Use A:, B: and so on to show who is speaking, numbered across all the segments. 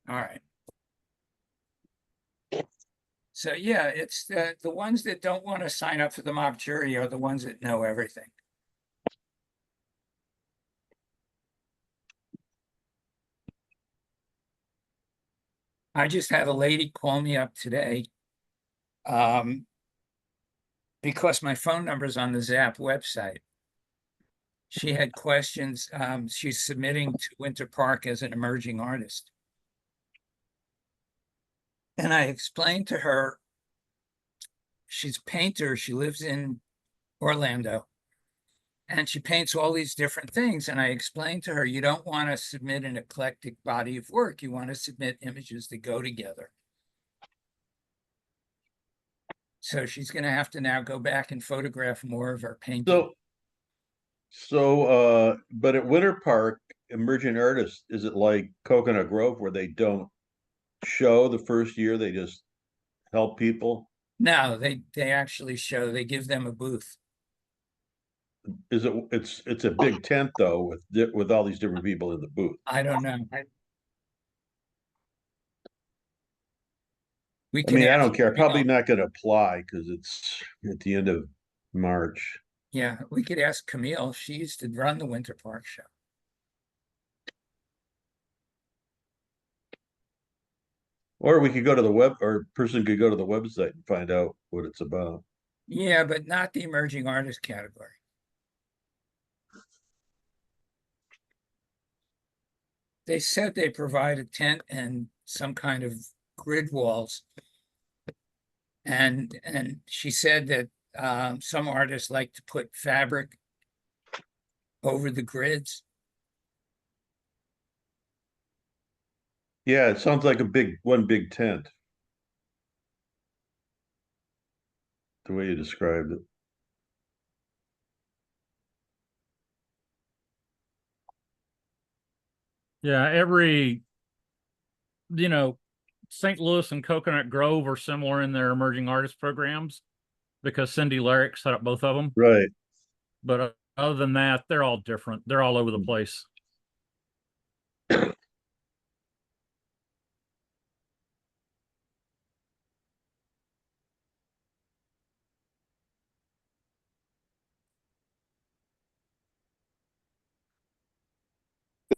A: All right. So yeah, it's the ones that don't want to sign up for the mock jury are the ones that know everything. I just had a lady call me up today um, because my phone number is on the Zap website. She had questions. She's submitting to Winter Park as an emerging artist. And I explained to her, she's a painter. She lives in Orlando and she paints all these different things. And I explained to her, you don't want to submit an eclectic body of work. You want to submit images that go together. So she's going to have to now go back and photograph more of her painting.
B: But at Winter Park, emerging artists, is it like Coconut Grove where they don't show the first year, they just help people?
A: No, they actually show, they give them a booth.
B: It's a big tent though with all these different people in the booth.
A: I don't know. We
B: I
A: can
B: mean, I
A: ask,
B: don't care.
A: you
B: Probably
A: know,
B: not going to apply because it's at the end of March.
A: yeah, we could ask Camille. She used to run the Winter Park show.
B: Or we could go to the web, or person could go to the website and find out what it's about.
A: Yeah, but not the emerging artist category. They said they provide a tent and some kind of grid walls. And she said that some artists like to put fabric over the grids.
B: Yeah, it sounds like one big tent, the way you described it.
C: Yeah, you know, St. Louis and Coconut Grove are similar in their emerging artist programs because Cindy Larrick set up both of them.
B: Right.
C: But other than that, they're all different. They're all over the place.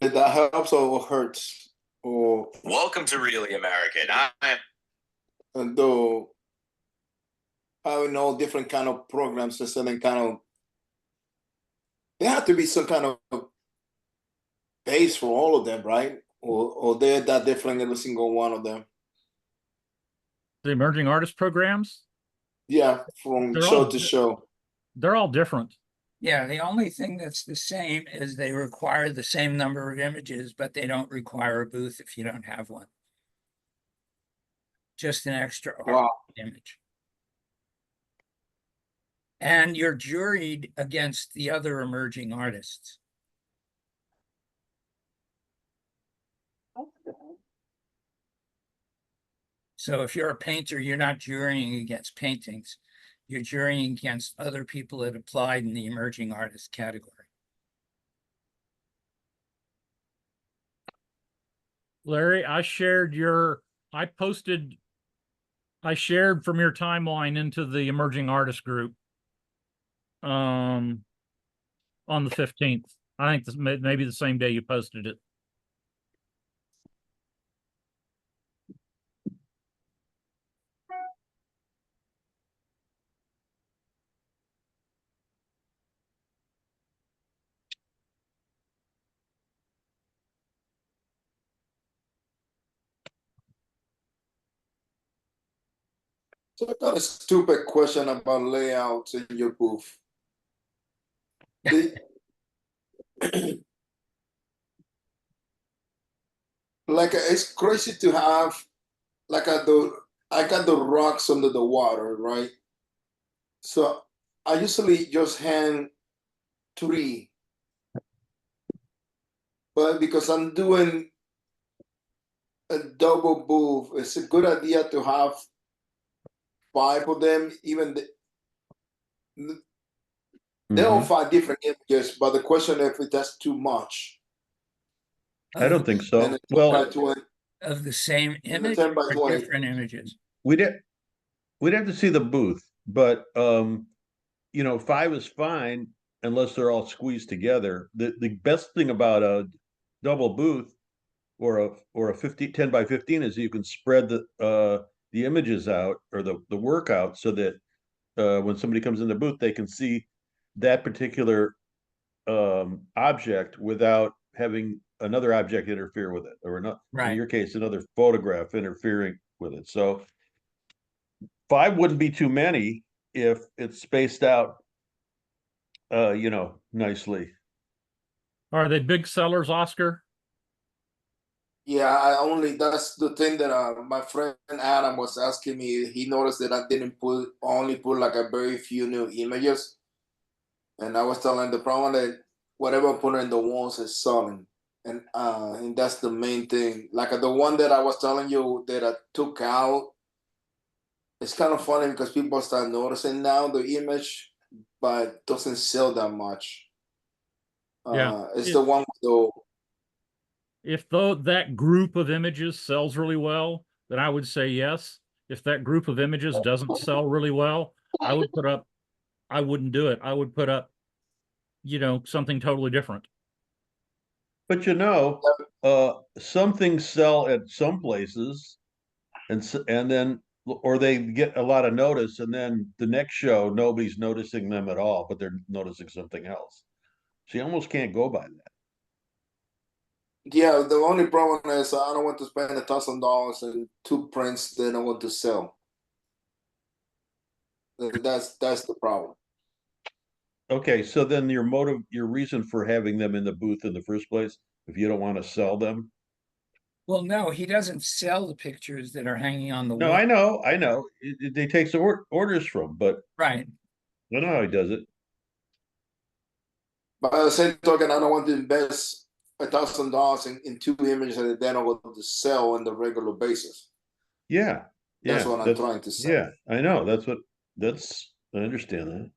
D: That helps or hurts, or
E: Welcome to Really American.
D: and though having all different kind of programs and certain kind of, there have to be some kind of base for all of them, right? Or they're that different every single one of them.
C: The emerging artist programs,
D: Yeah, from
C: they're
D: show
C: all
D: to show.
C: they're all different.
A: Yeah, the only thing that's the same is they require the same number of images, but they don't require a booth if you don't have one. Just an extra
D: Wow.
A: image. And you're juried against the other emerging artists. So if you're a painter, you're not jurying against paintings. You're jurying against other people that applied in the emerging artist category.
C: Larry, I shared from your timeline into the emerging artist group on the 15th. I think this maybe the same day you posted it.
D: So I got a stupid question about layouts in your booth. Like it's crazy to have like I got the rocks under the water, right? So I usually just hand 3, but because I'm doing a double booth, it's a good idea to have 5 of them. Even they're all 5 different images, but the question is if that's too much.
B: I don't think so.
D: And
B: Well,
A: of the same
D: It's a
A: image
D: 10 by
A: or
D: 20.
A: different images?
B: We'd ha- we'd have to see the booth, but you know, 5 is fine unless they're all squeezed together. The best thing about a double booth or a 10 by 15 is you can spread the images out or the work out so that when somebody comes in the booth, they can see that particular object without having another object interfere with it, or not, in
A: Right.
B: your case, another photograph interfering with it. So 5 wouldn't be too many if it's spaced out, you know, nicely.
C: Are they big sellers, Oscar?
D: Yeah, that's the thing that my friend Adam was asking me. He noticed that I didn't only put like a very few new images. And I was telling the problem that whatever I put in the walls is selling. And that's the main thing. Like the one that I was telling you that I took out, it's kind of funny because people start noticing now the image, but doesn't sell that much.
C: Yeah.
D: It's the one with the
C: If though that group of images sells really well, then I would say yes. If that group of images doesn't sell really well, I wouldn't do it. I would put up, something totally different.
B: But you know, some things sell at some places, and then or they get a lot of notice, and then the next show nobody's noticing them at all, but they're noticing something else. So you almost can't go by that.
D: Yeah, the only problem is I don't want to spend $1,000 and two prints that I want to sell. That's the problem.
B: Okay, so then your motive, your reason for having them in the booth in the first place, if you don't want to sell them.
A: Well, no, he doesn't sell the pictures that are hanging on the
B: No,
A: wall.
B: I know. They take some orders from, but
A: Right.
B: I don't know how he does it.
D: But at the same token, I don't want to invest $1,000 in two images that then I want to sell on the regular basis.
B: Yeah,
D: That's
B: yeah,
D: what I'm trying to say.
B: yeah, I know. I understand that.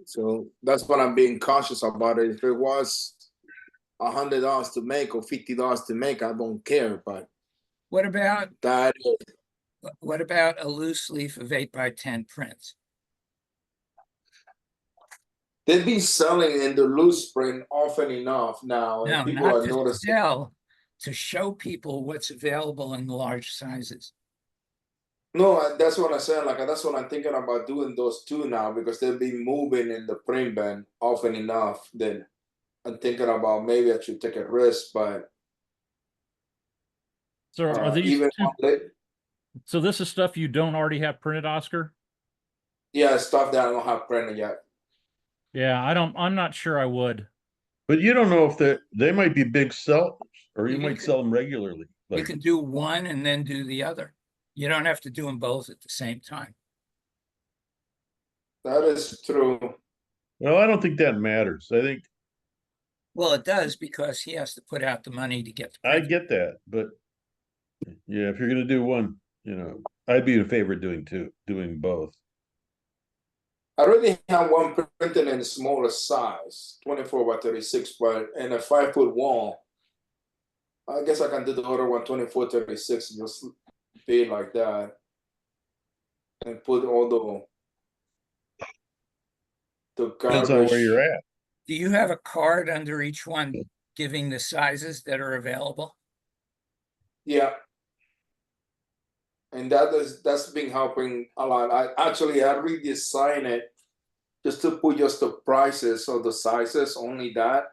D: So that's what I'm being cautious about it. If it was $100 to make or $50 to make, I don't care. But
A: What about
D: that
A: a loose leaf of 8 by 10 prints?
D: they've been selling in the loose print often enough now, and
A: No,
D: people
A: not
D: are
A: to
D: noticing.
A: sell, to show people what's available in large sizes.
D: No, that's what I said. Like that's what I'm thinking about doing those two now because they've been moving in the print band often enough that I'm thinking about maybe I should take a risk, but
C: So are these
D: even
C: two,
D: on it,
C: so this is stuff you don't already have printed, Oscar?
D: yeah, stuff that I don't have printed yet.
C: Yeah, I'm not sure I would.
B: But you don't know if they might be big sellers, or you
A: You
B: might
A: can-
B: sell them regularly.
A: You
B: Like,
A: can do one and then do the other. You don't have to do them both at the same time.
D: That is true.
B: well, I don't think that matters. I think
A: Well, it does because he has to put out the money to get the
B: I
A: print.
B: get that, but yeah, if you're gonna do one, you know, I'd be in favor of doing both.
D: I already have one printed in a smaller size, 24 by 36, but in a 5-foot wall. I guess I can do the other one 24, 36, just be like that. And put all the
B: Depends on where you're
D: garbage.
B: at.
A: Do you have a card under each one giving the sizes that are available?
D: Yeah. And that's been helping a lot. I redesigned it just to put just the prices of the sizes, only that.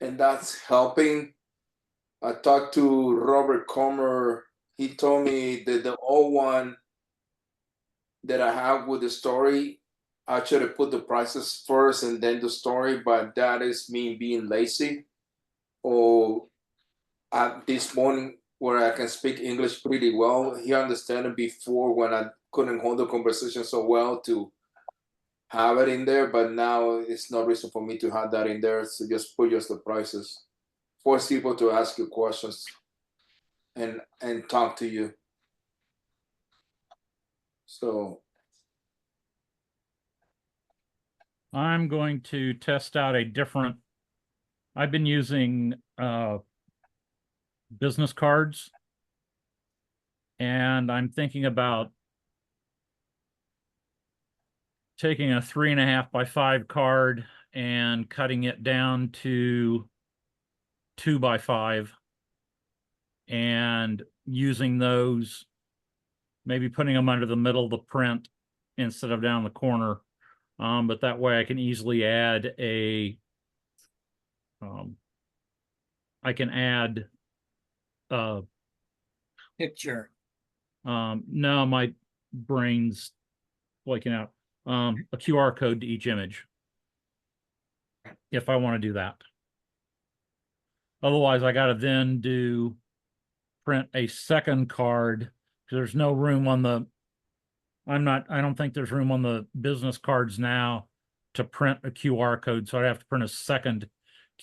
D: And that's helping. I talked to Robert Comer. He told me that the old one that I have with the story, I should have put the prices first and then the story, but that is me being lazy. Or at this morning where I can speak English pretty well, he understood it before when I couldn't hold the conversation so well to have it in there, but now it's no reason for me to have that in there. So just put just the prices. Force people to ask you questions and talk to you. So
C: I'm going to test out I've been using business cards. And I'm thinking about taking a 3.5 by 5 card and cutting it down to 2 by 5 and using those, maybe putting them under the middle of the print instead of down the corner. But that way I can easily add I can add
A: Picture.
C: no, my brain's blanking out. A QR code to each image, if I want to do that. Otherwise, I got to then print a second card because there's no room on the. I don't think there's room on the business cards now to print a QR code. So I'd have to print a second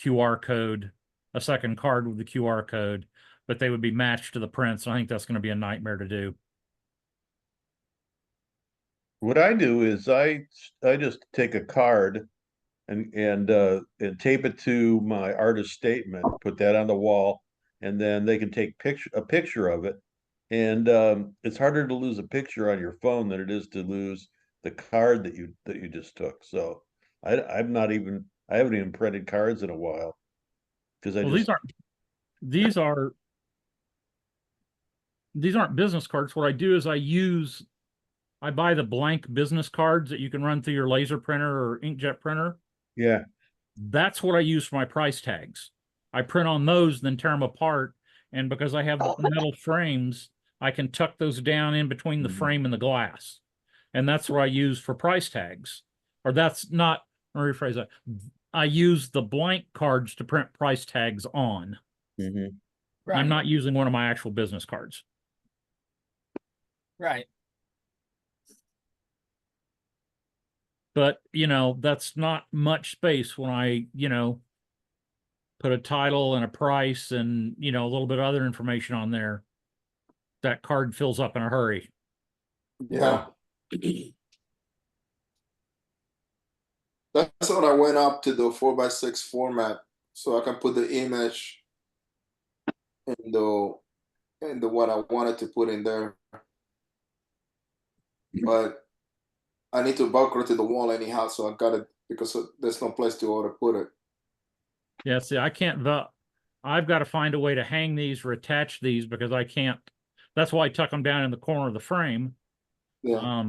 C: QR code, a second card with the QR code, but they would be matched to the prints. I think that's going to be a nightmare to do.
B: What I do is I just take a card and tape it to my artist statement, put that on the wall, and then they can take a picture of it. And it's harder to lose a picture on your phone than it is to lose the card that you just took. So I haven't even printed cards in a while because
C: these aren't business cards. What I do is I buy the blank business cards that you can run through your laser printer or inkjet printer.
B: Yeah.
C: That's what I use for my price tags. I print on those, then tear them apart. And because I have metal frames, I can tuck those down in between the frame and the glass. And that's what I use for price tags. Or that's not, let me rephrase that. I use the blank cards to print price tags on.
B: Mm-hmm.
A: Right.
C: I'm not using one of my actual business cards.
A: Right.
C: But, that's not much space when I, put a title and a price and, a little bit of other information on there. That card fills up in a hurry.
D: Yeah. That's what I went up to the 4x6 format, so I can put the image in the what I wanted to put in there. But I need to Velcro to the wall anyhow, so I got it because there's no place to put it.
C: Yeah, see, I can't, I've got to find a way to hang these or attach these because I can't, that's why I tuck them down in the corner of the frame.
D: Yeah.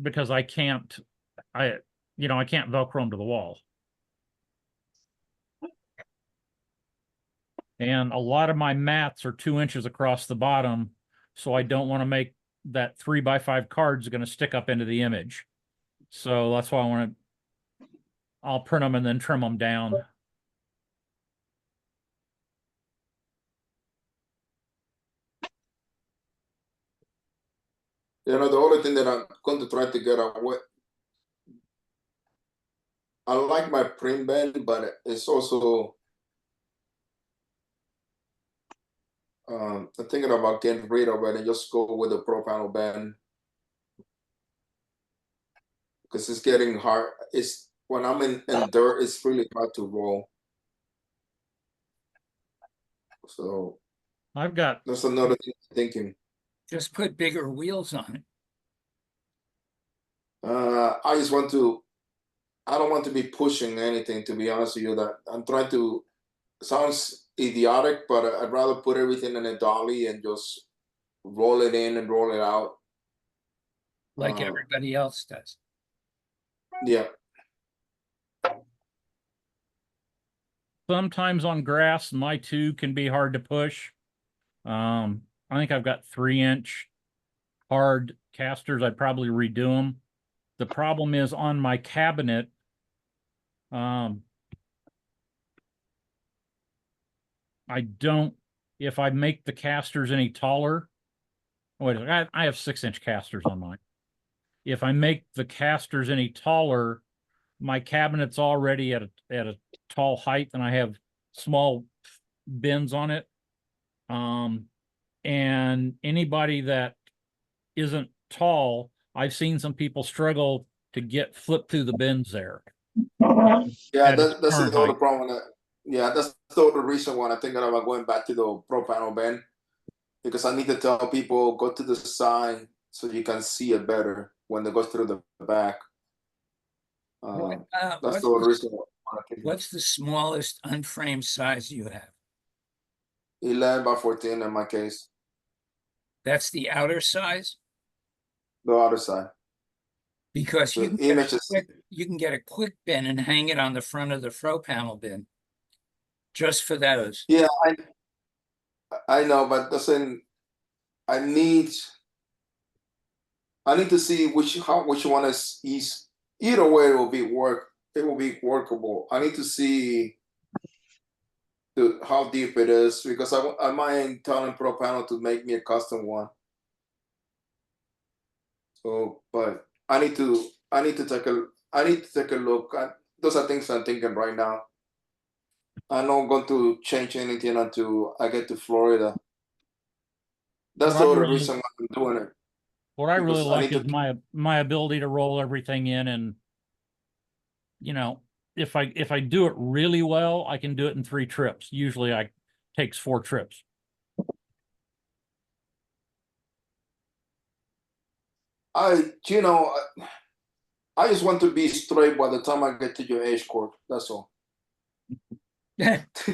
C: Because I can't Velcro them to the wall. And a lot of my mats are 2 inches across the bottom, so I don't want to make that 3 by 5 cards going to stick up into the image. So that's why I'll print them and then trim them down.
D: The only thing that I'm going to try to get away, I like my print band, but it's also I'm thinking about getting rid of it and just go with the Pro Panel band because it's getting hard. It's when I'm in dirt, it's really hard to roll. So that's another thing I'm thinking.
A: Just put bigger wheels on it.
D: I just want to. I don't want to be pushing anything, to be honest with you. That I'm trying to. Sounds idiotic, but I'd rather put everything in a dolly and just roll it in and roll it out.
A: Like everybody else does.
D: Yeah.
C: Sometimes on grass, my 2 can be hard to push. I think I've got 3-inch hard casters. I'd probably redo them. The problem is on my cabinet, if I make the casters any taller, I have 6-inch casters on mine. If I make the casters any taller, my cabinet's already at a tall height and I have small bins on it. And anybody that isn't tall, I've seen some people struggle to flip through the bins there.
D: Yeah, that's the other problem with that. Yeah, that's the reason why I'm thinking about going back to the pro panel band, because I need to tell people go to the side so you can see it better when they go through the back.
A: What,
D: That's the reason why I'm thinking.
A: what's the smallest unframed size you have?
D: 11 by 14 in my case,
A: That's the outer size?
D: the other side.
A: Because
D: The image is,
A: you can get a quick bin and hang it on the front of the fro panel bin. Just for those.
D: yeah, I know, but doesn't, I need to see which one is either way it will be workable. I need to see how deep it is, because I might telling Pro Panel to make me a custom one. So, but I need to take a look. Those are things I'm thinking right now. I'm not going to change anything until I get to Florida. That's the other reason why I'm doing it.
C: What I really
D: Because I
C: like
D: need
C: is
D: to,
C: my ability to roll everything in, and if I do it really well, I can do it in 3 trips. Usually I takes 4 trips.
D: you know, I just want to be straight by the time I get to your age court. That's all. That's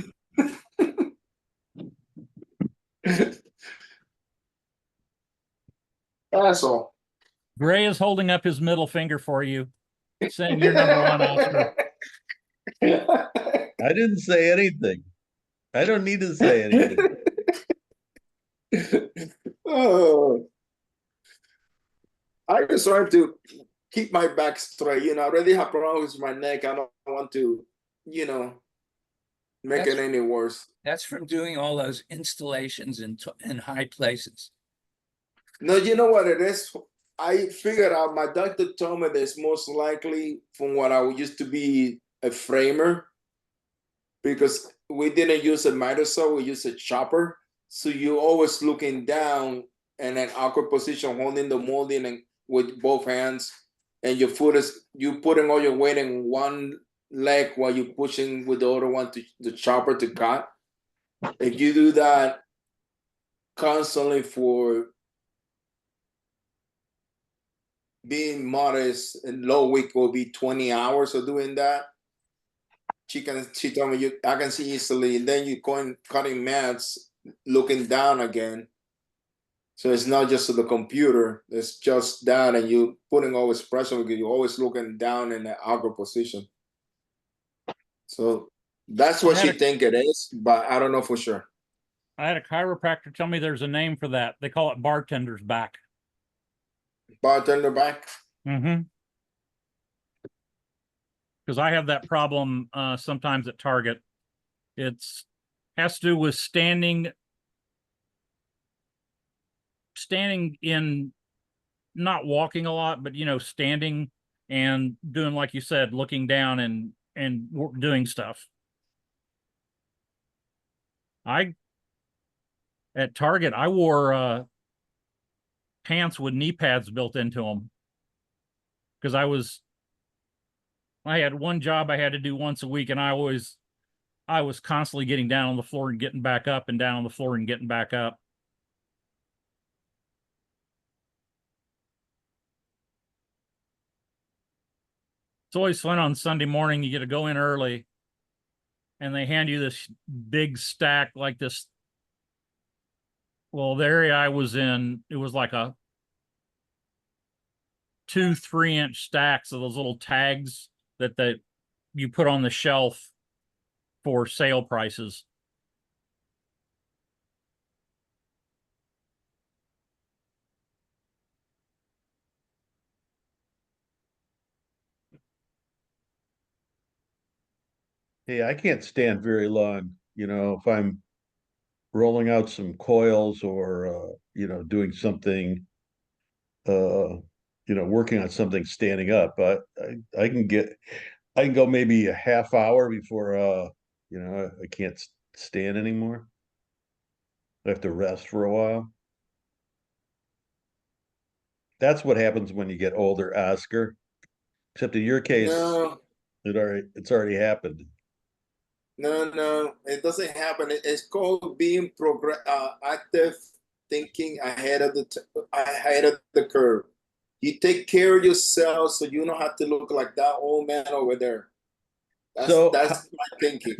D: all.
C: Gray is holding up his middle finger for you, saying you're number 1, Oscar.
B: I didn't say anything. I don't need to say anything.
D: Oh, I just want to keep my back straight. I already have problems with my neck. I don't want to, make
A: That's-
D: it any worse.
A: That's from doing all those installations in high places.
D: No, you know what it is? I figured out, my doctor told me this most likely from what I used to be a framer, because we didn't use a miter saw, we used a chopper. So you're always looking down in an awkward position, holding the molding and with both hands, and you putting all your weight in one leg while you're pushing with the other one to the chopper to cut. If you do that constantly for being modest, and low week will be 20 hours of doing that. She told me I can see easily, and then you going cutting mats, looking down again. So it's not just the computer, it's just that, and you putting always pressure because you're always looking down in the awkward position. So that's what she think it is, but I don't know for sure.
C: I had a chiropractor tell me there's a name for that. They call it bartender's back.
D: Bartender back?
C: Mm-hmm. Because I have that problem sometimes at Target. It's has to do with standing in, not walking a lot, but standing and doing, like you said, looking down and doing stuff. At Target, I wore pants with knee pads built into them because I had one job I had to do once a week, and I was constantly getting down on the floor and getting back up, and down on the floor and getting back up. It's always fun on Sunday morning. You get to go in early and they hand you this big stack like this. Well, the area I was in, it was like a 2-3 inch stacks of those little tags that you put on the shelf for sale prices.
B: Hey, I can't stand very long, if I'm rolling out some coils or doing something working on something standing up. But I can go maybe a half hour before I can't stand anymore. I have to rest for a while. That's what happens when you get older, Oscar. Except in your case,
D: No,
B: it's already happened.
D: No, it doesn't happen. It's called being active, thinking ahead of the curve. You take care of yourself so you don't have to look like that old man over there.
B: So,
D: That's my thinking.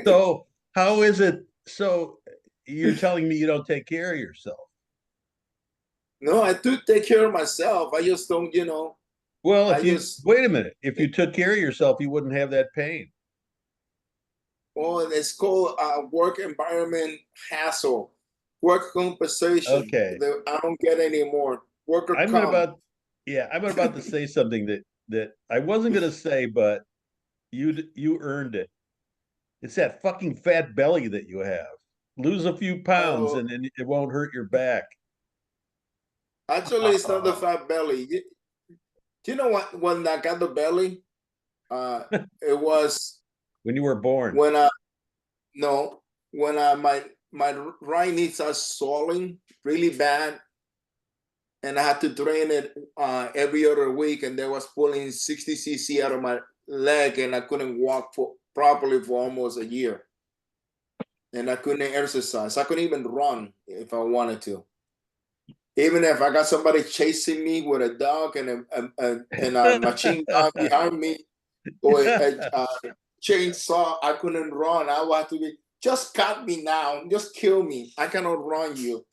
B: so how is it? So you're telling me you don't take care of yourself?
D: No, I do take care of myself. I just don't,
B: Well,
D: I
B: if you
D: just,
B: wait a minute, if you took care of yourself, you wouldn't have that pain.
D: well, it's called work environment hassle, work compensation.
B: Okay.
D: I don't get anymore. Worker
B: I'm
D: comp.
B: about, yeah, I'm about to say something that I wasn't going to say, but you earned it. It's that fucking fat belly that you have. Lose a few pounds
D: Oh,
B: and then it won't hurt your back.
D: actually, it's not the fat belly. Do you know what? When I got the belly, it was
B: When you were born.
D: when no, when my right knee started swelling really bad, and I had to drain it every other week, and they was pulling 60 cc out of my leg, and I couldn't walk properly for almost a year, and I couldn't exercise. I couldn't even run if I wanted to. Even if I got somebody chasing me with a dog and a machine gun behind me or a chainsaw, I couldn't run. I would have to be, just cut me now, just kill me. I cannot run you.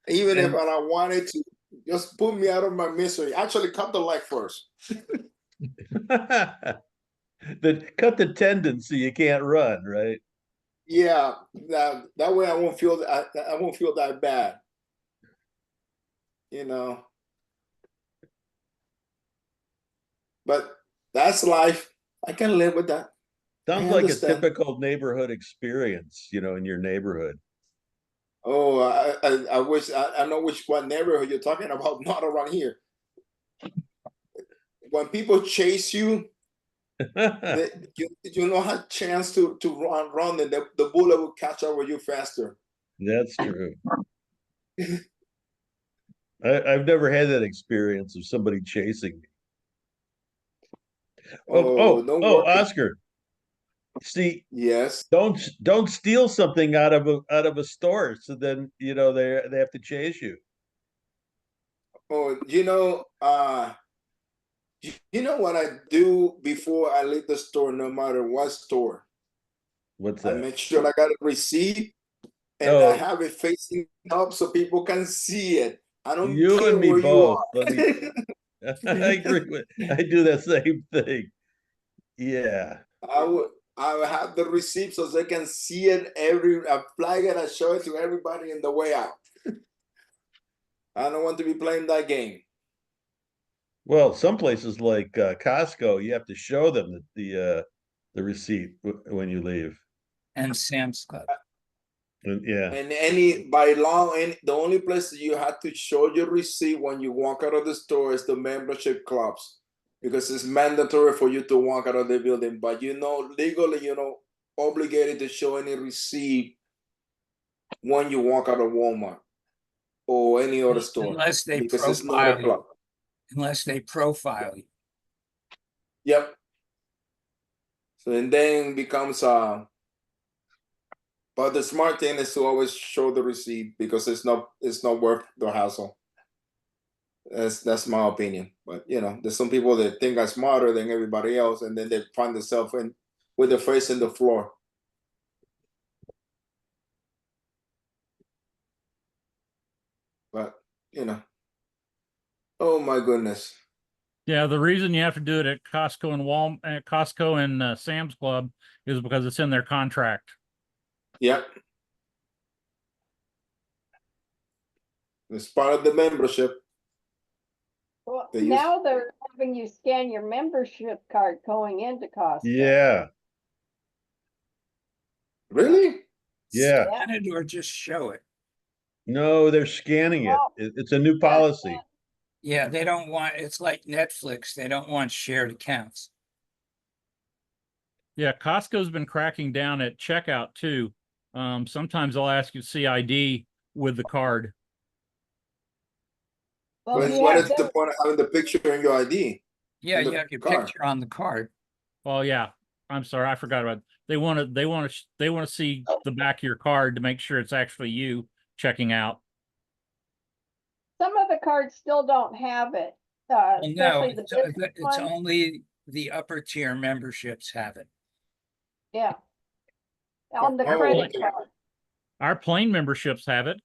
D: Even if
B: And
D: I wanted to, just put me out of my misery. Actually, cut the leg first.
B: cut the tendon so you can't run, right?
D: Yeah, that way I won't feel I won't feel that bad. You know, but that's life. I can live with that. I
B: Sounds like a
D: understand.
B: typical neighborhood experience, in your neighborhood.
D: Oh, I wish I know what neighborhood you're talking about. Not around here. When people chase you, you don't have a chance to run, and the bullet will catch up with you faster.
B: That's true. I've never had that experience of somebody chasing me.
D: Oh, don't worry.
B: Oscar. See,
D: Yes.
B: don't steal something out of a store, so then they have to chase you.
D: Oh, you know what I do before I leave the store, no matter what store.
B: What's
D: I
B: that?
D: make sure I got a receipt and I
B: Oh,
D: have it facing up so people can see it. I don't
B: you
D: care
B: and me
D: where you
B: both.
D: are.
B: I agree with. I do that same thing. Yeah.
D: I would have the receipt so they can see it I flag it, I show it to everybody in the way out. I don't want to be playing that game.
B: Well, some places like Costco, you have to show them the receipt when you leave.
A: And Sam's Club.
B: And, yeah.
D: And by law, the only place that you have to show your receipt when you walk out of the store is the membership clubs, because it's mandatory for you to walk out of the building. But legally, obligated to show any receipt when you walk out of Walmart or any other store,
A: Unless they
D: because it's not a
A: profile
D: club.
A: you. Unless they profile you.
D: Yep. So and then becomes but the smart thing is to always show the receipt, because it's not worth the hassle. That's my opinion. But there's some people that think are smarter than everybody else, and then they find themselves with their face in the floor. But oh my goodness.
C: Yeah, the reason you have to do it at Costco and Costco and Sam's Club is because it's in their contract.
D: Yep. It's part of the membership.
F: Well,
D: They use-
F: now they're having you scan your membership card going into Costco.
B: Yeah.
D: Really?
B: Yeah.
A: Scan it or just show it.
B: No, they're scanning it.
F: Oh.
B: It's a new policy.
A: Yeah, they don't want, it's like Netflix. They don't want shared accounts.
C: Yeah, Costco's been cracking down at checkout too. Sometimes they'll ask you to see ID with the card.
F: Well,
D: But what is the point of having the picture in your ID?
A: Yeah,
D: In the
A: you have your
D: card.
A: picture on the card.
C: Well, yeah, I'm sorry, I forgot about, they want to see the back of your card to make sure it's actually you checking out.
F: Some of the cards still don't have it,
A: Well, no,
F: especially the business
A: it's
F: ones.
A: only the upper tier memberships have it.
F: Yeah. On the
D: Oh,
F: credit
D: okay.
F: card.
C: Our plane memberships have it.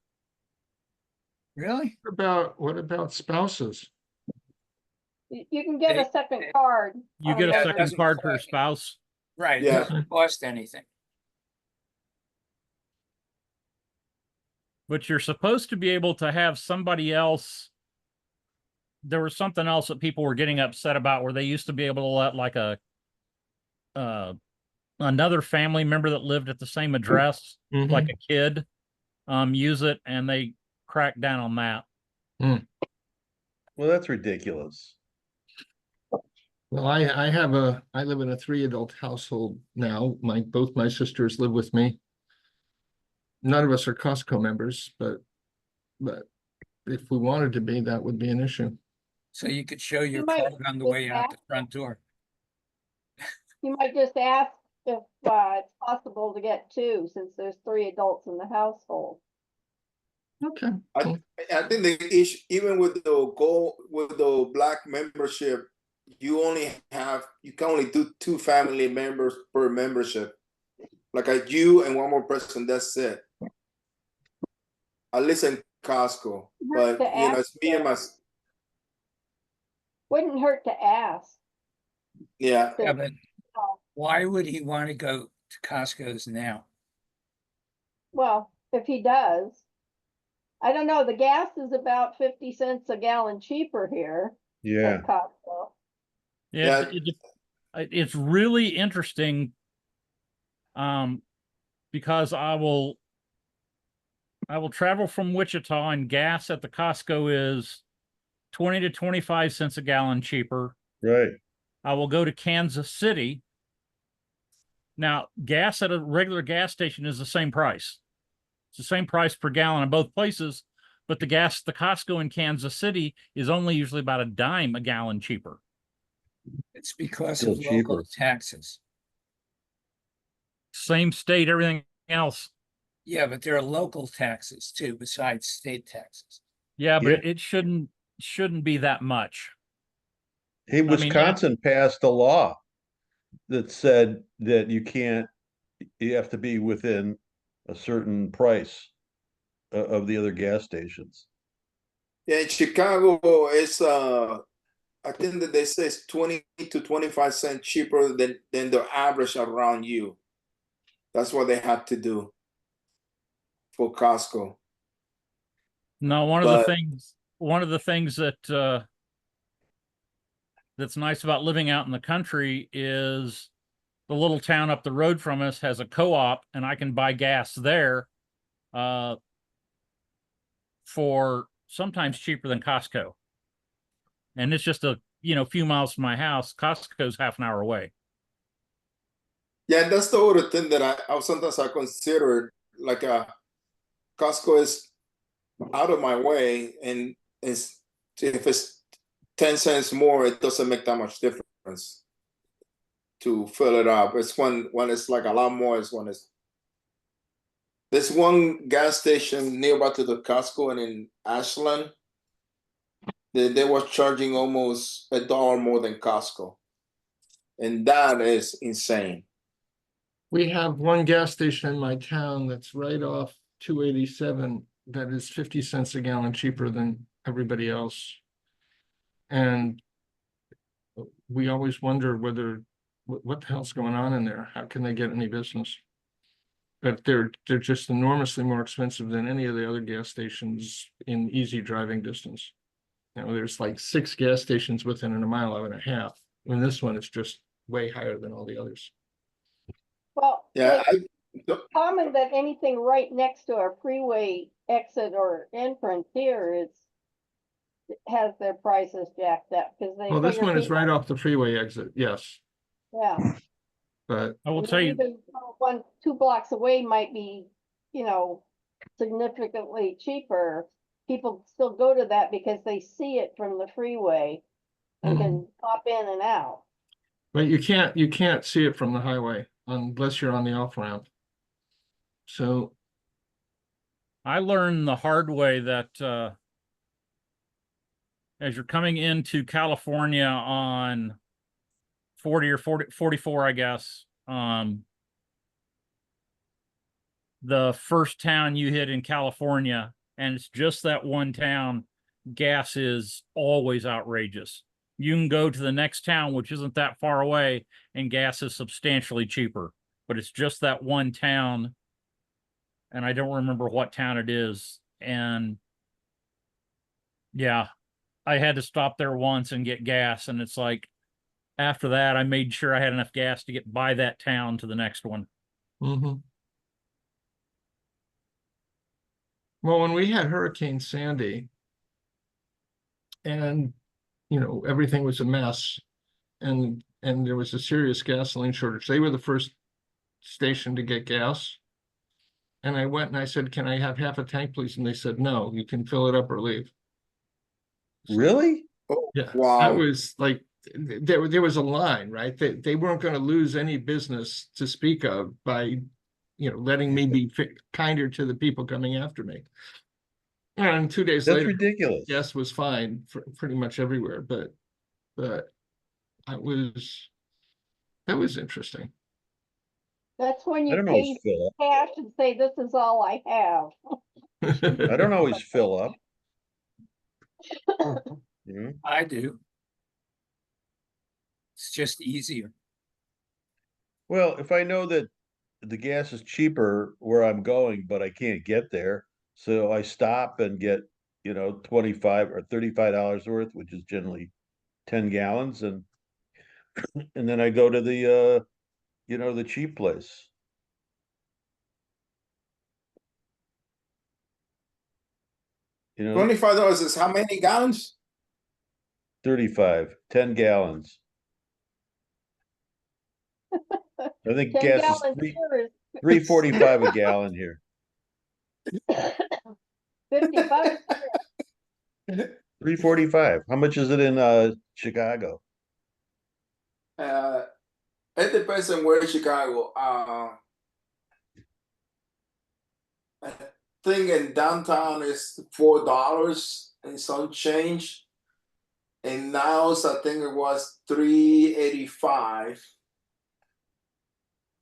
A: Really?
G: What about spouses?
F: You can get a
A: They-
F: second card.
C: You
F: on
C: get a
A: Yeah, it
C: second
A: doesn't
C: card for your
A: cost-
C: spouse.
A: Right, it
D: Yeah.
A: doesn't cost anything.
C: But you're supposed to be able to have somebody else. There was something else that people were getting upset about where they used to be able to let like another family member that lived at the same address, like a kid, use it, and they cracked down on that.
B: Well, that's ridiculous.
G: Well, I live in a 3-adult household now. Both my sisters live with me. None of us are Costco members, but if we wanted to be, that would be an issue.
A: So you could show your
F: might
A: card on the
F: just
A: way out the
F: ask
A: front door.
F: You might just ask if it's possible to get two, since there's 3 adults in the household.
G: Okay.
D: I think the issue, even with the black membership, you can only do 2 family members per membership. Like you and one more person, that's it. At least in Costco, but
F: to
D: you know, it's
F: ask
D: me and my,
F: Wouldn't hurt to ask.
D: yeah.
A: Yeah, but why would he want to go to Costco's now?
F: Well, if he does. I don't know, the gas is about 50 cents a gallon cheaper here
B: Yeah.
F: at Costco.
C: Yeah,
D: Yeah.
C: it's really interesting. Because I will travel from Wichita, and gas at the Costco is 20 to 25 cents a gallon cheaper.
B: Right.
C: I will go to Kansas City. Now, gas at a regular gas station is the same price. It's the same price per gallon in both places, but the Costco in Kansas City is only usually about a dime a gallon cheaper.
A: It's because
B: Still
A: of local
B: cheaper.
A: taxes.
C: Same state, everything else.
A: Yeah, but there are local taxes too, besides state taxes.
C: Yeah, but
B: Yeah.
C: it shouldn't be that much.
B: Hey,
C: mean,
B: Wisconsin passed a law that said that you have to be within a certain price of the other gas stations.
D: Yeah, in Chicago, it's I think that they say it's 20 to 25 cents cheaper than the average around you. That's what they have to do for Costco.
C: No, one of the things that that's nice about living out in the country is the little town up the road from us has a co-op, and I can buy gas there for sometimes cheaper than Costco. And it's just a few miles from my house. Costco's half an hour away.
D: Yeah, that's the other thing that I sometimes I consider, like Costco is out of my way, and if it's 10 cents more, it doesn't make that much difference to fill it up. It's when it's like a lot more is when it's. There's one gas station nearby to the Costco and in Ashland. They were charging almost $1 more than Costco, and that is insane.
G: We have one gas station in my town that's right off 287 that is 50 cents a gallon cheaper than everybody else. And we always wonder what the hell's going on in there? How can they get any business? But they're just enormously more expensive than any of the other gas stations in easy driving distance. There's like 6 gas stations within a mile and a half. And this one is just way higher than all the others.
F: Well,
D: Yeah,
F: it's common that anything right next to a freeway exit or entrance here has their prices jacked up because they.
G: Well, this
F: figure
G: one is
F: people-
G: right off the freeway exit, yes,
F: Yeah.
G: but
C: I will
F: And
C: tell
F: then
C: you,
F: even 1-2 blocks away might be, significantly cheaper. People still go to that because they see it from the freeway and can pop in and out.
G: But you can't see it from the highway unless you're on the off ramp. So,
C: I learned the hard way that as you're coming into California on 40 or 44, I guess, the first town you hit in California, and it's just that one town, gas is always outrageous. You can go to the next town, which isn't that far away, and gas is substantially cheaper, but it's just that one town. And I don't remember what town it is. And yeah, I had to stop there once and get gas. And it's like, after that, I made sure I had enough gas to get by that town to the next one.
G: mhm. Well, when we had Hurricane Sandy and, everything was a mess and there was a serious gasoline shortage, they were the first station to get gas. And I went and I said, can I have half a tank, please? And they said, no, you can fill it up or leave. So,
B: Really?
D: Oh,
G: yeah, that
D: wow.
G: was like, there was a line, right? They weren't going to lose any business to speak of by, letting me be kinder to the people coming after me. And 2 days
B: That's
G: later,
B: ridiculous.
G: gas was fine for pretty much everywhere, but that was interesting.
F: That's when
B: I
F: you
B: don't
F: pay
B: always fill up.
F: cash and say, this is all I have.
B: I don't always fill up. You know?
A: I do. It's just easier.
B: Well, if I know that the gas is cheaper where I'm going, but I can't get there, so I stop and get, 25 or $35 worth, which is generally 10 gallons, and then I go to the cheap place.
D: $25 is how many gallons?
B: 35, 10 gallons. I think
F: 10
B: gas is
F: gallons here
B: $3.45 a gallon here.
F: is 55.
B: $3.45. How much is it in Chicago?
D: It depends on where in Chicago. I think in downtown is $4 and some change. And now I think it was $3.85.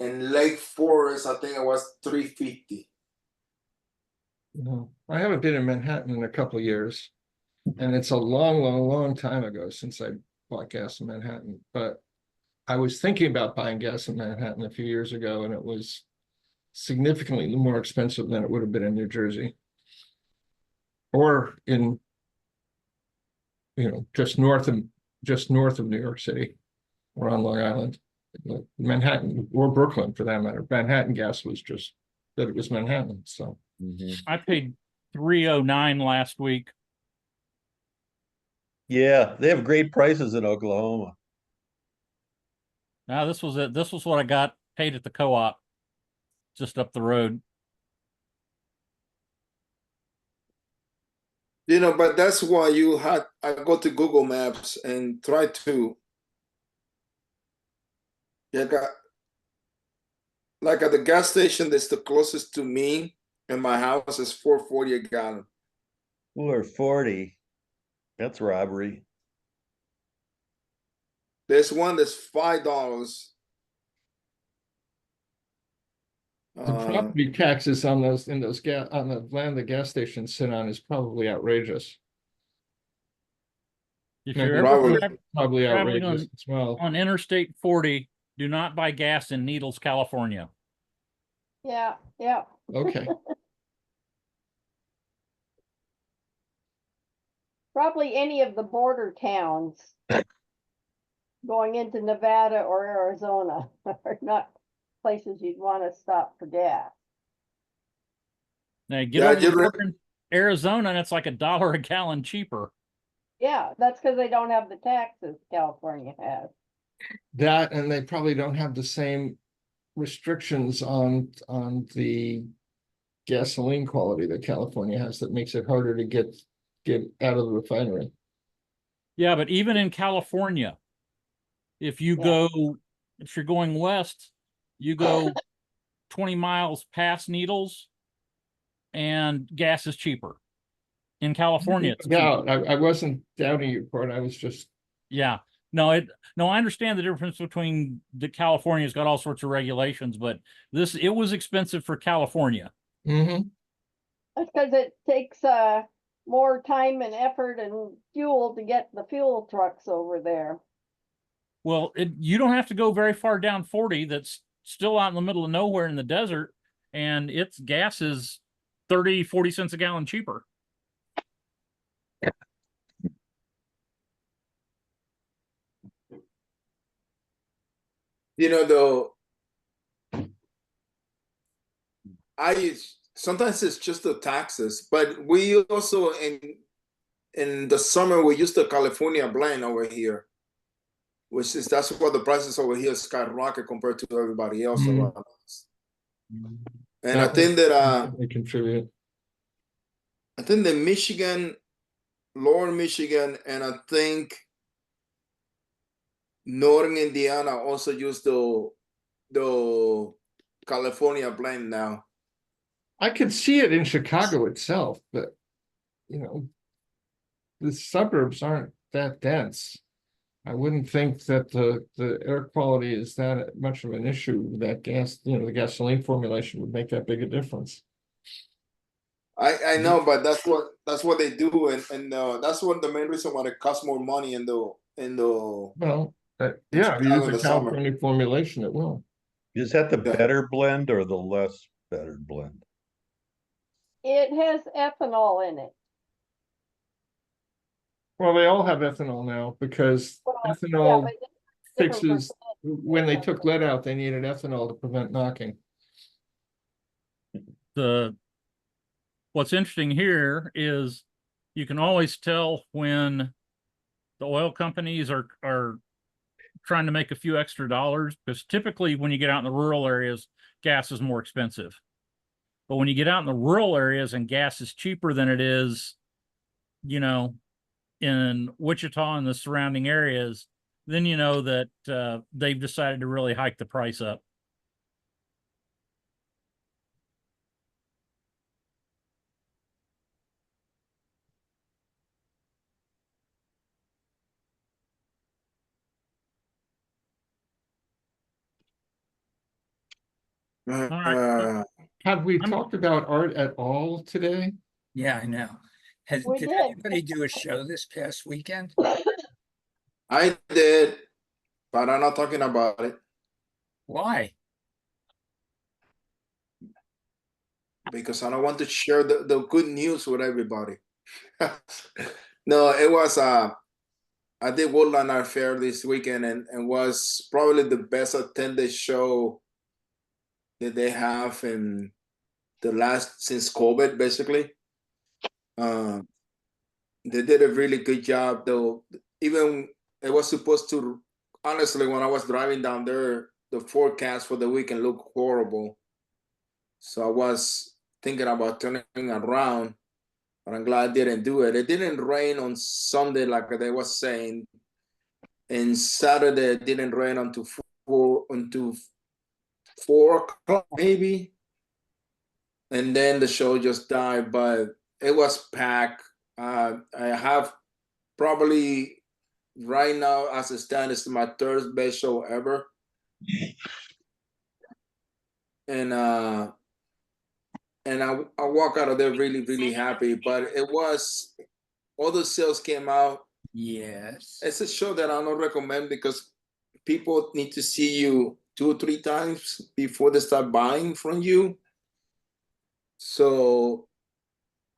D: In Lake Forest, I think it was $3.50.
G: I haven't been in Manhattan in a couple of years, and it's a long time ago since I bought gas in Manhattan. But I was thinking about buying gas in Manhattan a few years ago, and it was significantly more expensive than it would have been in New Jersey or in, just north of New York City or on Long Island. Manhattan or Brooklyn for that matter. Manhattan gas was just that it was Manhattan. So
C: I paid $3.09 last week.
B: Yeah, they have great prices in Oklahoma.
C: Now this was it. This was what I got paid at the co-op just up the road.
D: But that's why I go to Google Maps and try to. Like at the gas station that's the closest to me and my house is $4.40 a gallon.
B: $4.40. That's robbery.
D: There's one that's $5.
G: the property taxes on on the land the gas stations sit on is probably outrageous.
C: If
G: Maybe
C: you're ever
D: Robert.
G: Probably
C: traveling
G: outrageous as well.
C: on Interstate 40, do not buy gas in Needles, California.
F: Yeah.
G: Okay.
F: Probably any of the border towns going into Nevada or Arizona are not places you'd want to stop for gas.
C: Now get
D: Yeah,
C: over
D: you
C: the border in Arizona and it's like $1 a gallon cheaper.
F: Yeah, that's because they don't have the taxes California has.
G: That, and they probably don't have the same restrictions on the gasoline quality that California has that makes it harder to get out of the refinery.
C: Yeah, but even in California, If you
F: Yeah.
C: go, if you're going west, you go 20 miles past Needles and gas is cheaper. In California, it's
G: Yeah,
C: cheaper.
G: I wasn't doubting your part. I was just,
C: Yeah. No, I understand the difference between the California's got all sorts of regulations, but it was expensive for California.
G: mhm.
F: That's because it takes, more time and effort and fuel to get the fuel trucks over there.
C: Well, you don't have to go very far down 40. That's still out in the middle of nowhere in the desert, and its gas is 30, 40 cents a gallon cheaper.
D: You know, though, sometimes it's just the taxes, but we also in the summer we use the California blend over here, which is that's what the prices over here skyrocket compared to everybody else
G: Mm.
D: around us. And I
G: That
D: think that
G: they contribute.
D: I think that Michigan, Lower Michigan, and I think Northern Indiana also use the California blend now.
G: I could see it in Chicago itself, but you know, the suburbs aren't that dense. I wouldn't think that the air quality is that much of an issue. That gas, you know, the gasoline formulation would make that big a difference.
D: I know, but that's what they do, and that's what the main reason why it costs more money in the
G: Well,
D: in
G: yeah, if you
D: Chicago
G: use
D: in
G: a
D: the summer.
G: California formulation, it will.
B: Is that the
D: Yeah.
B: better blend or the less better blend?
F: It has ethanol in it.
G: Well, they all have ethanol now because
F: Well, yeah,
G: ethanol
F: but it's different
G: fixes,
F: percentage.
G: when they took lead out, they needed ethanol to prevent knocking.
C: What's interesting here is you can always tell when the oil companies are trying to make a few extra dollars, because typically when you get out in the rural areas, gas is more expensive. But when you get out in the rural areas and gas is cheaper than it is, you know, in Wichita and the surrounding areas, then you know that they've decided to really hike the price up. All right.
G: Have we
C: I'm-
G: talked about art at all today?
A: Yeah, I know.
F: We
A: Did
F: did.
A: anybody do a show this past weekend?
D: I did, but I'm not talking about it
A: Why?
D: because I don't want to share the good news with everybody. No, it was I did Woodland Art Fair this weekend and was probably the best attended show that they have in the last since COVID, basically. They did a really good job, though. Even it was supposed to, honestly, when I was driving down there, the forecast for the weekend looked horrible. So I was thinking about turning around, but I'm glad I didn't do it. It didn't rain on Sunday like they was saying, and Saturday it didn't rain until 4 o'clock maybe, and then the show just died. But it was packed. I have probably right now as it stands, it's my third best show ever. And I walk out of there really, really happy. But it was all the sales came out.
A: Yes.
D: It's a show that I don't recommend because people need to see you 2 or 3 times before they start buying from you. So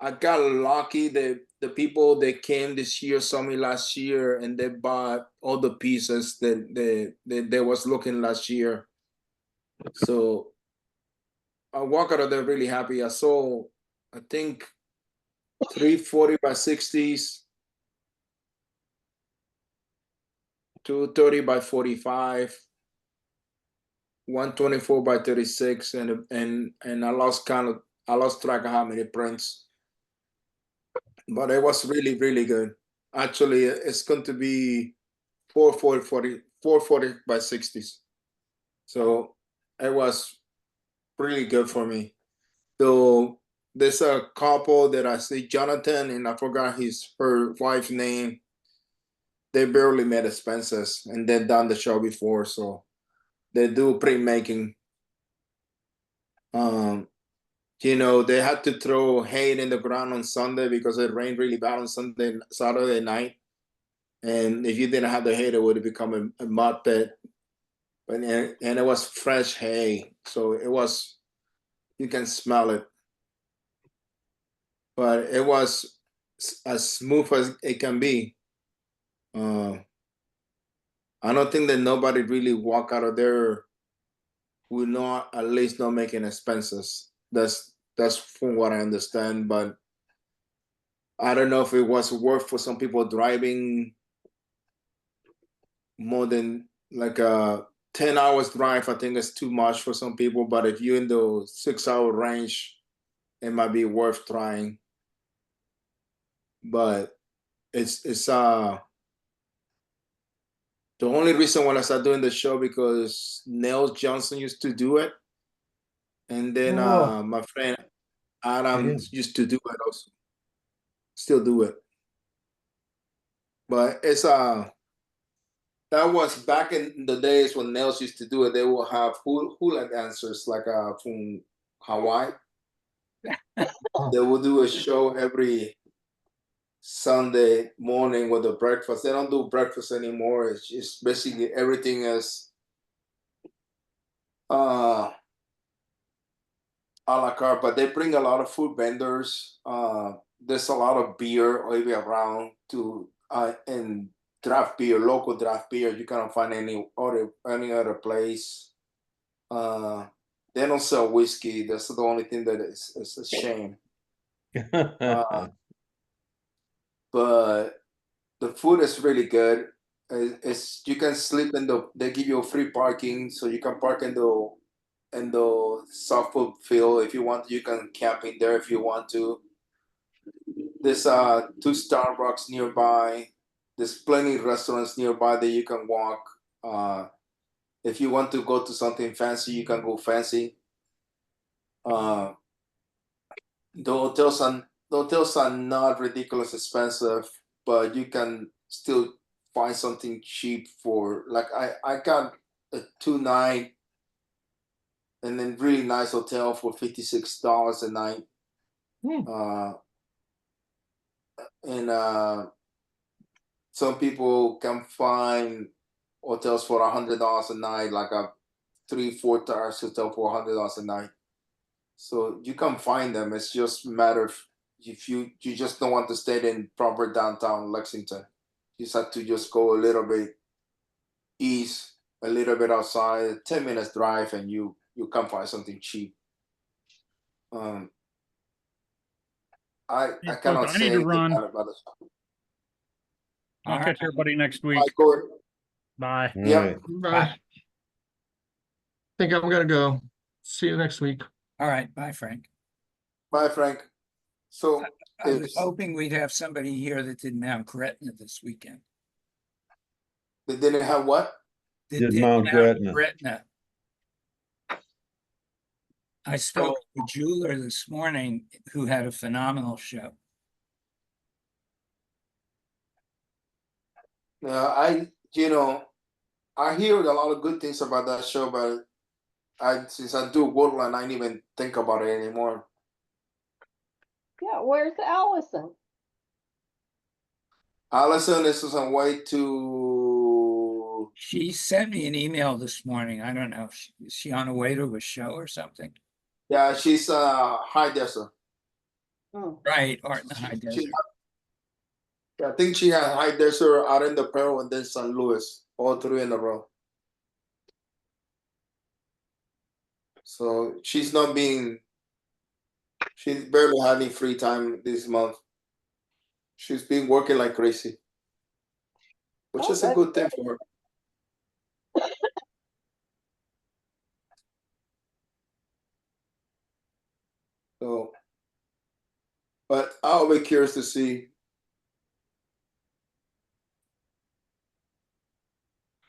D: I got lucky that the people that came this year saw me last year and they bought all the pieces that they was looking last year. So I walk out of there really happy. I saw, I think, 340 by 60s, 230 by 45, 124 by 36, and I lost track of how many prints. But it was really, really good. Actually, it's going to be 440 440 by 60s. So it was really good for me. Though there's a couple that I see, Jonathan, and I forgot her wife's name. They barely made expenses, and they've done the show before, so they do pre-making. They had to throw hay in the ground on Sunday because it rained really bad on Saturday night. And if you didn't have the hay, it would have become a mud pit. And it was fresh hay, so you can smell it. But it was as smooth as it can be. I don't think that nobody really walk out of there who not at least not making expenses. That's from what I understand, but I don't know if it was worth for some people driving more than like a 10 hours drive. I think it's too much for some people, but if you're in the 6 hour range, it might be worth trying. But it's the only reason why I started doing the show because Nels Johnson used to do it, and then my friend Adam used to do it also, still do it. But it's that was back in the days when Nels used to do it. They will have hula dancers like from Hawaii. They will do a show every Sunday morning with the breakfast. They don't do breakfast anymore. It's just basically everything is a la carte, but they bring a lot of food vendors. There's a lot of beer all the way around to and draft beer, local draft beer. You cannot find any other place. They don't sell whiskey. That's the only thing that is a shame. But the food is really good. It's you can sleep they give you free parking, so you can park in the softball field if you want. You can camp in there if you want to. There's 2 Starbucks nearby. There's plenty of restaurants nearby that you can walk. If you want to go to something fancy, you can go fancy. The hotels are not ridiculous expensive, but you can still find something cheap for like I got a 2 night and then really nice hotel for $56 a night. And some people can find hotels for $100 a night, like a 3-4 stars hotel for $100 a night. So you can find them. It's just a matter of if you just don't want to stay in proper downtown Lexington. You just have to just go a little bit east, a little bit outside, 10 minutes drive, and you can find something cheap. I
C: Hey,
D: cannot
C: folks, I
D: say
C: need to
D: anything
C: run.
D: about it.
C: I'll catch everybody next
D: Bye,
C: week.
D: Gordon.
C: Bye.
B: All
D: Yep.
B: right.
G: Bye. Think I'm gonna go. See you next week.
A: All right, bye, Frank.
D: Bye, Frank. So
A: I was
D: if
A: hoping we'd have somebody here that didn't have Gretna this weekend.
D: they didn't have what?
A: That
B: Did
A: didn't
B: Mount
A: have
B: Gretna.
A: Gretna. I spoke to a jeweler this morning who had a phenomenal show.
D: I hear a lot of good things about that show, but since I do Woodland, I didn't even think about it anymore.
F: Yeah, where's Allison?
D: Allison is on way to.
A: She sent me an email this morning. I don't know. Is she on her way to a show or something?
D: Yeah, she's high desert.
A: Right, Art in the High Desert.
D: I think she had high desert out in the Pearl and then St. Louis, all 3 in a row. So she's barely had any free time this month. She's been working like crazy, which is a
F: that's
D: good thing for her. So, but I'll be curious to see.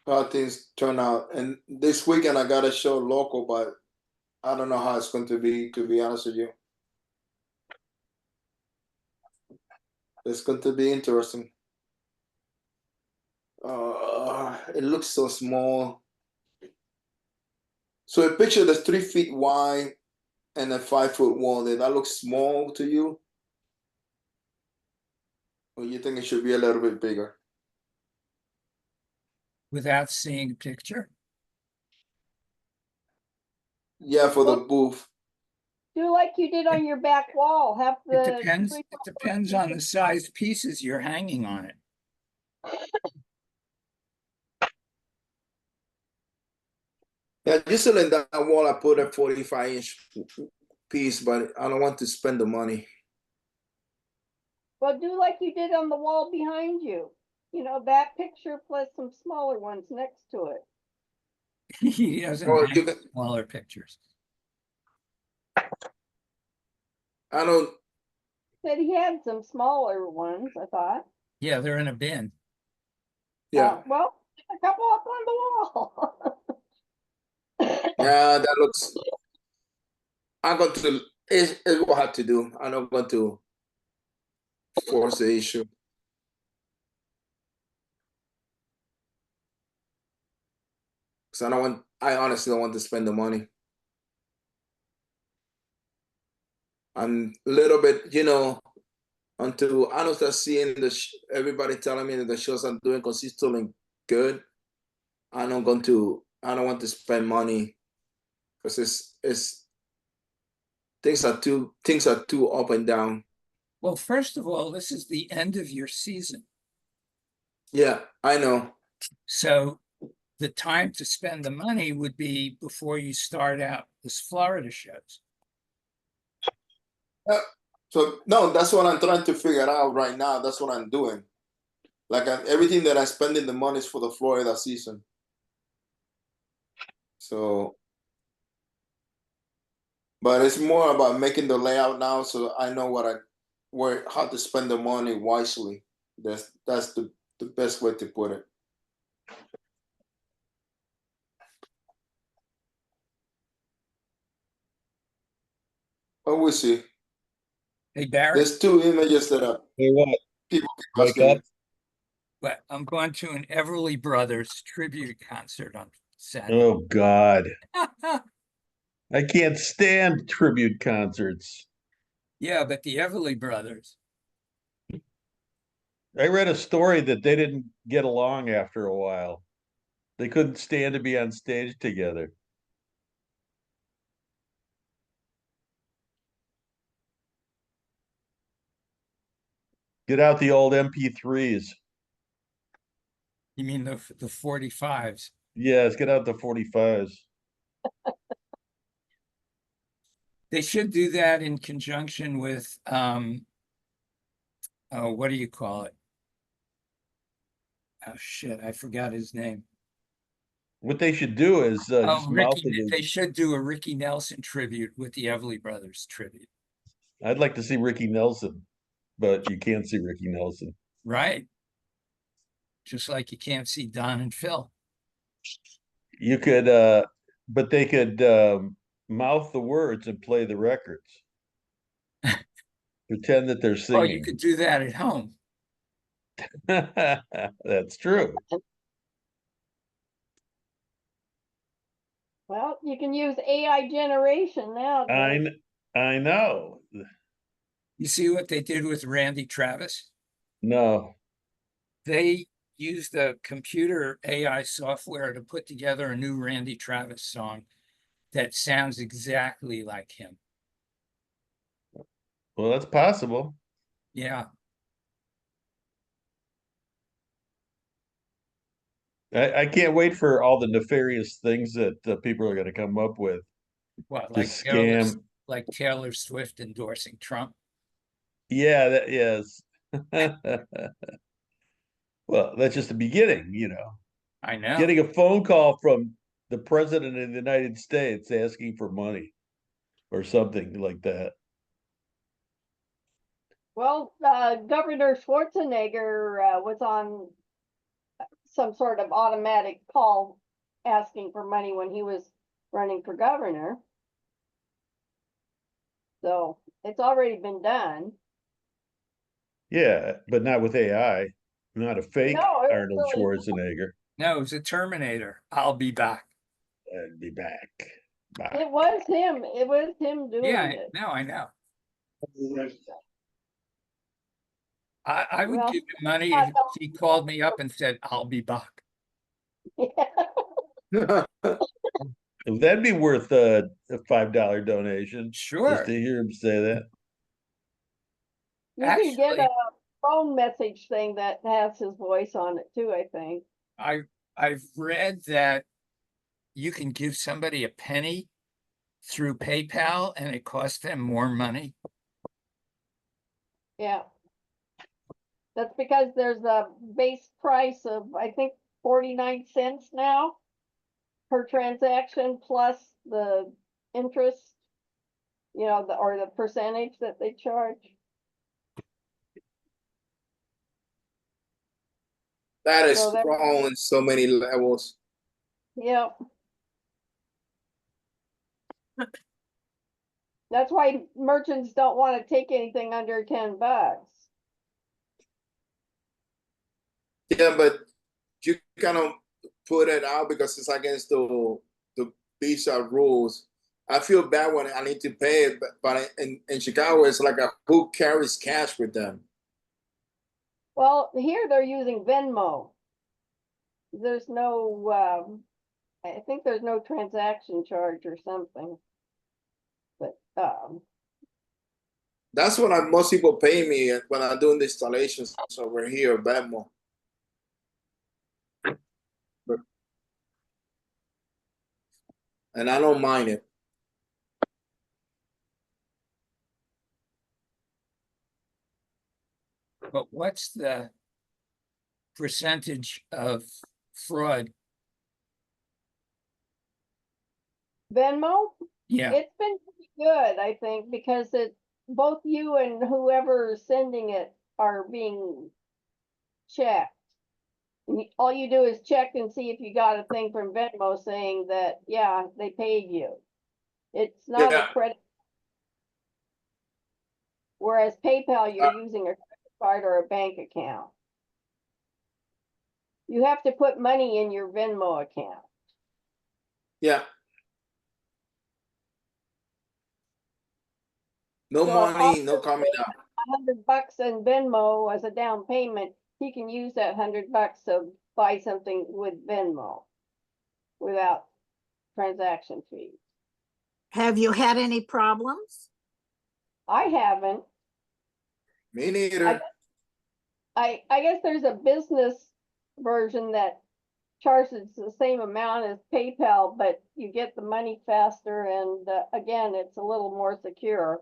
D: how things turn out. And this weekend I got a show local, but I don't know how it's going to be honest with you. It's going to be interesting. It looks so small. So a picture that's 3 feet wide and a 5 foot wall there, that looks small to you? Or you think it should be a little bit bigger?
A: Without seeing a picture.
D: Yeah, for the booth.
F: Do like you did on your back wall, have
A: It
F: the.
A: depends,
F: three-
A: it depends on the size pieces you're hanging on it.
D: Yeah, just in that wall, I put a 45-inch piece, but I don't want to spend the money.
F: Well, do like you did on the wall behind you. You know, that picture plus some smaller ones next to it.
A: He doesn't
D: Or you
A: hang
D: can,
A: smaller pictures.
D: I don't.
F: Said he had some smaller ones, I thought.
A: Yeah, they're in a bin.
D: Yeah,
F: Well, a couple up on the wall.
D: yeah, that looks. I'm going to. It will have to do. I'm not going to force the issue. Because I don't want. I honestly don't want to spend the money. I'm a little bit, until I don't start seeing everybody telling me that the shows I'm doing consistently good. I don't want to spend money because it's things are too up and down.
A: Well, first of all, this is the end of your season.
D: Yeah, I know.
A: So the time to spend the money would be before you start out this Florida shows.
D: So no, that's what I'm trying to figure out right now. That's what I'm doing. Like everything that I spend in the money is for the Florida season. So, but it's more about making the layout now, so I know how to spend the money wisely. That's the best way to put it. But we'll see.
A: Hey, Barry,
D: There's 2 images that
B: Hey, what?
D: people keep
B: Wake
D: asking
B: up.
D: me.
A: but I'm going to an Everly Brothers tribute concert on Saturday.
B: Oh God. I can't stand tribute concerts.
A: Yeah, but the Everly Brothers.
B: I read a story that they didn't get along after a while. They couldn't stand to be on stage together. Get out the old MP3s.
A: You mean the 45s?
B: Yes, get out the 45s.
A: They should do that in conjunction with oh, what do you call it? Oh shit, I forgot his name.
B: What they should do is
A: Oh,
B: just mouth
A: Ricky,
B: it.
A: they should do a Ricky Nelson tribute with the Everly Brothers tribute.
B: I'd like to see Ricky Nelson, but you can't see Ricky Nelson.
A: Right. Just like you can't see Don and Phil.
B: You could, but they could mouth the words and play the records. Pretend that they're
A: Oh, you
B: singing.
A: could do that at home.
B: That's true.
F: Well, you can use AI generation now.
B: I know.
A: You see what they did with Randy Travis?
B: No.
A: They used the computer AI software to put together a new Randy Travis song that sounds exactly like him.
B: Well, that's possible.
A: Yeah.
B: I can't wait for all the nefarious things that people are going to come up with
A: What,
B: to scam.
A: like Taylor Swift endorsing Trump?
B: Yeah, that yes. Well, that's just the beginning,
A: I know.
B: Getting a phone call from the president of the United States asking for money or something like that.
F: Well, Governor Schwarzenegger was on some sort of automatic call asking for money when he was running for governor. So it's already been done.
B: Yeah, but not with AI, not a fake
F: No, it was
B: Arnold
F: really-
B: Schwarzenegger.
A: No, it was a Terminator. I'll be back.
B: I'd be back. Bye.
F: It was him. It was him doing
A: Yeah,
F: it.
A: no, I know. I would
F: Well,
A: give him money
F: I
A: if he called me up and said, I'll be back.
B: That'd be worth a $5 donation.
A: Sure.
B: Just to hear him say that.
F: You can get
A: Actually-
F: a phone message thing that has his voice on it too, I think.
A: I've read that you can give somebody a penny through PayPal and it costs them more money.
F: Yeah. That's because there's a base price of, I think, 49 cents now per transaction plus the interest, you know, or the percentage that they charge.
D: That is
F: So that-
D: wrong on so many levels.
F: Yep. That's why merchants don't want to take anything under 10 bucks.
D: Yeah, but you kind of put it out because it's against the visa rules. I feel bad when I need to pay it, but in Chicago, it's like who carries cash with them?
F: Well, here they're using Venmo. There's no, I think there's no transaction charge or something. But,
D: That's what most people pay me when I'm doing the installations over here, Berman. And I don't mind it.
A: But what's the percentage of fraud?
F: Venmo,
A: Yeah,
F: it's been pretty good, I think, because both you and whoever is sending it are being checked. All you do is check and see if you got a thing from Venmo saying that, yeah, they paid you. It's not a
D: Yeah.
F: credit. Whereas PayPal, you're using a credit card or a bank account. You have to put money in your Venmo account.
D: Yeah. No
F: So if
D: money, no
F: Oscar
D: coming
F: paid
D: out.
F: $100 in Venmo as a down payment, he can use that $100 to buy something with Venmo without transaction fees.
H: Have you had any problems?
F: I haven't.
D: Me neither.
F: I guess there's a business version that charges the same amount as PayPal, but you get the money faster and again, it's a little more secure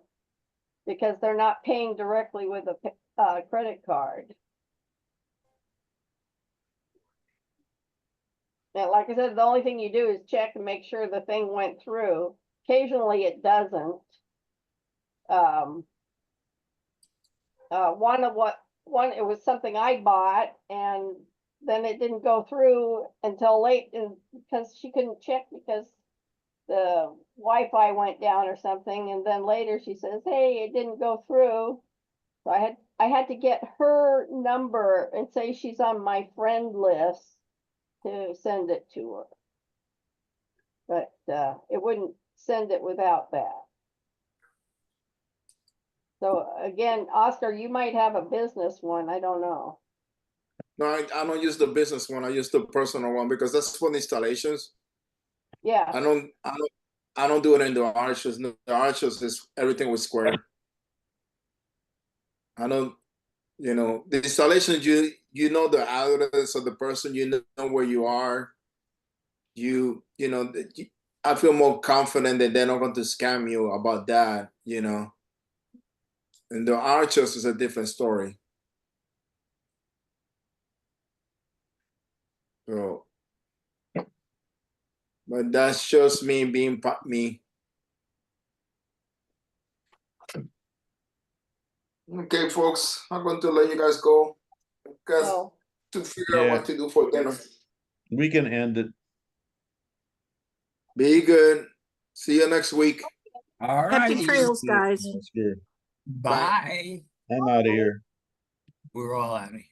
F: because they're not paying directly with a credit card. And like I said, the only thing you do is check and make sure the thing went through. Occasionally it doesn't. It was something I bought and then it didn't go through until late and because she couldn't check because the Wi-Fi went down or something. And then later she says, hey, it didn't go through. So I had to get her number and say she's on my friend list to send it to her. But it wouldn't send it without that. So again, Oscar, you might have a business one. I don't know.
D: No, I don't use the business one. I use the personal one because that's for the installations.
F: Yeah.
D: I don't do it in the arches. No, the arches is everything was square. I don't, the installations, you know the address of the person, you know where you are. I feel more confident that they're not going to scam you about that, And the arches is a different story. So, but that's just me being me. Okay, folks, I'm going to let you guys go because
F: So
D: to figure out
B: Yeah.
D: what to do for dinner.
B: We can end it.
D: Be good. See you next week.
A: All
H: Happy
A: righty.
H: trails, guys.
B: That's good.
A: Bye.
B: I'm out of here.
A: We're all out of here.